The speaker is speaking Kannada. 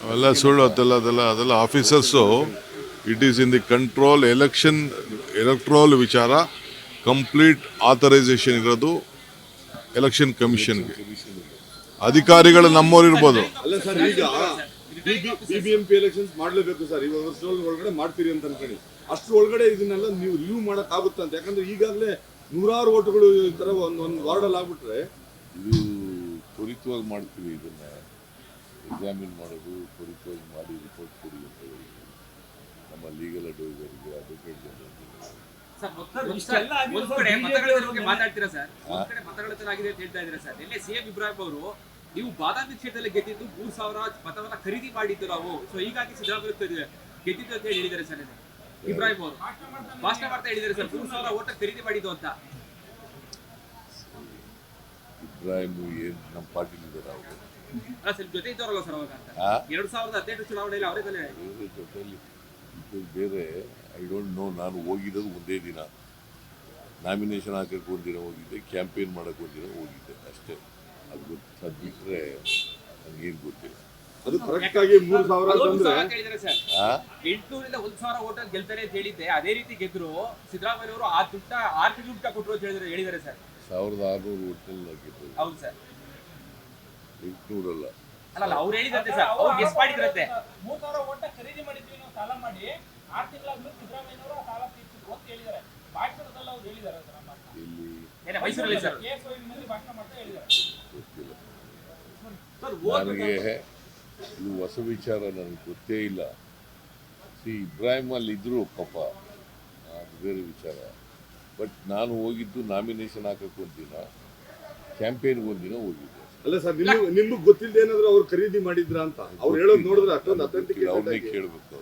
ಅವೆಲ್ಲ ಸುಳ್ಳು ಅದೆಲ್ಲ officers. It is in the control electoral ವಿಚಾರ. ಕಂಪ್ಲೀಟ್ ಆಥರೈಸೇಷನ್ ಇರೋದು ಎಲೆಕ್ಷನ್ ಕಮಿಷನ್ಗೆ. ಅಧಿಕಾರಿಗಳು ನಮ್ಮವ್ರು ಇರ್ಬೋದು. ಅಲ್ಲ ಸರ್, ಈಗ ಬಿಬಿಎಂಪಿ ಎಲೆಕ್ಷನ್ಸ್ ಮಾಡಲೇಬೇಕು ಸರ್. ಈ ವರ್ಷದೊಳಗೆ ಒಳಗಡೆ ಮಾಡ್ತೀರಿ ಅಂತ ಅನ್ಕೊಳ್ಳಿ. ಅಷ್ಟ್ರ ಒಳಗಡೆ ಇದನ್ನೆಲ್ಲ ನೀವು ರಿವ್ಯೂ ಮಾಡಕ್ ಆಗುತ್ತೆ ಅಂತ. ಯಾಕಂದ್ರೆ ಈಗಾಗಲೇ ನೂರಾರು ಓಟುಗಳು ಈ ತರ ಒಂದು ವಾರ್ಡಲ್ಲಿ ಆಗ್ಬಿಟ್ರೆ ಇದು ತ್ವರಿತವಾಗಿ ಮಾಡ್ತೀವಿ. ಇದನ್ನ ಎಕ್ಸಾಮಿನ್ ಮಾಡೋದು ತ್ವರಿತವಾಗಿ ಮಾಡಿ ರಿಪೋರ್ಟ್ ಕೊಡಿ ಅಂತ ಹೇಳಿ ನಮ್ಮ ಲೀಗಲ್ ಅಡ್ವೈಸರ್ಗೆ, ಅಡ್ವೊಕೇಟ್ ಜನರಲ್ಗೆ. ಮಾತಾಡ್ತೀರಾ ಸರ್? ಒಂದ್ ಕಡೆ ಮತಗಳ ಆಗಿದೆ ಅಂತ ಹೇಳ್ತಾ ಇದ್ದೀರಾ ಸರ್. ನಿನ್ನೆ ಸಿಎಂ ಇಬ್ರಾಹಿಂ ಅವರು ನೀವು ಬಾದಾಮಿ ಕ್ಷೇತ್ರದಲ್ಲಿ ಗೆದ್ದಿದ್ದು 3,000 ಮತವನ್ನ ಖರೀದಿ ಮಾಡಿದ್ದು ನಾವು, ಸೊ ಹೀಗಾಗಿ ಸಿದ್ದರಾಮಯ್ಯ ಗೆದ್ದಿದ್ದು ಅಂತ ಹೇಳಿದ್ದಾರೆ ಸರ್. ಇಬ್ರಾಹಿಂ ಅವರು ಭಾಷಣ ಮಾಡ್ತಾ ಹೇಳಿದ್ದಾರೆ ಸರ್, 3,000 ಓಟ ಖರೀದಿ ಮಾಡಿದ್ದು ಅಂತ. ಇಬ್ರಾಹಿಂ ಏನ್ ನಮ್ಮ ಪಾರ್ಟಿಲಿ ಇದ್ದಾರೆ ಅವರು? ಅಲ್ಲ ಸರ್, ಜೊತೆ ಇದ್ದವರಲ್ಲ ಸರ್ ಅವಾಗ. 2018 ಚುನಾವಣೆಯಲ್ಲಿ ಅವರೇ ತಾನೇ ಜೊತೆಯಲ್ಲಿ ಬೇರೆ. I don't know. ನಾನು ಹೋಗಿರೋದು ಒಂದೇ ದಿನ, ನಾಮಿನೇಷನ್ ಹಾಕಕ್ಕೆ ಒಂದಿನ ಹೋಗಿದ್ದೆ, ಕ್ಯಾಂಪೇನ್ ಮಾಡಕ್ಕೆ ಒಂದಿನ ಹೋಗಿದ್ದೆ ಅಷ್ಟೇ. ಅದು ಬಿಟ್ಟರೆ ನನಗೇನು ಗೊತ್ತಿಲ್ಲ. ಅದು ಕರೆಕ್ಟ್ ಆಗಿ 3,000 ಅಂದ್ರೆ ಹೇಳಿದ್ದಾರೆ ಸರ್. 800ರಿಂದ 1,000 ಓಟ ಗೆಲ್ತಾರೆ ಅಂತ ಹೇಳಿದ್ದೆ. ಅದೇ ರೀತಿ ಗೆದ್ರು ಸಿದ್ದರಾಮಯ್ಯ ಅವರು ಆ ದುಡ್ಡ 6 ತಿಂಗಳು ದುಡ್ಡ ಕೊಟ್ಟರು ಅಂತ ಹೇಳಿದ್ದಾರೆ ಸರ್. 1,600 ಒಟ್ಟಲ್ಲಿ ಗೆದ್ದು. ಹೌದು ಸರ್. 800 ಅಲ್ಲ. ಅಲ್ಲ ಅವ್ರು ಹೇಳಿದಂತೆ ಸರ್, ಅವ್ರು ಗೆಸ್ ಮಾಡಿದ್ರಂತೆ. 3,000 ಓಟ ಖರೀದಿ ಮಾಡಿದ್ವಿ ನಾವು ಸಾಲ ಮಾಡಿ. 6 ತಿಂಗಳಾದ್ಮೇಲೆ ಸಿದ್ದರಾಮಯ್ಯನವರು ಆ ಸಾಲ ತೀರ್ಸಿದ್ರು ಅಂತ ಹೇಳಿದ್ದಾರೆ. ಭಾಷಣದಲ್ಲಿ ಅವ್ರು ಹೇಳಿದ್ದಾರೆ ಸರ್. ಇಲ್ಲಿ ಮೈಸೂರಲ್ಲಿ ಸರ್ ಭಾಷಣ ಮಾಡ್ತಾ ಹೇಳಿದ್ದಾರೆ. ಗೊತ್ತಿಲ್ಲ ಸರ್. ನನಗೆ. ಇದು ಹೊಸ ವಿಚಾರ, ನನಗೆ ಗೊತ್ತೇ ಇಲ್ಲ. ಇಬ್ರಾಹಿಂ ಅಲ್ಲಿ ಇದ್ರು ಪಾಪ, ಅದು ಬೇರೆ ವಿಚಾರ. ಬಟ್ ನಾನು ಹೋಗಿದ್ದು ನಾಮಿನೇಷನ್ ಹಾಕಕ್ಕೆ ಒಂದಿನ, ಕ್ಯಾಂಪೇನ್ಗೆ ಒಂದಿನ ಹೋಗಿದ್ದೆ. ಅಲ್ಲ ಸರ್, ನಿಮ್ಗೆ ಗೊತ್ತಿಲ್ಲದೆ ಏನಾದ್ರು ಅವ್ರು ಖರೀದಿ ಮಾಡಿದ್ರ ಅಂತ ಅವ್ರು ಹೇಳೋದು ನೋಡಿದ್ರೆ ಅಷ್ಟೊಂದು ಅಥೆಂಟಿಕೇಟ್ ಅವ್ರನ್ನೇ ಕೇಳಬೇಕು.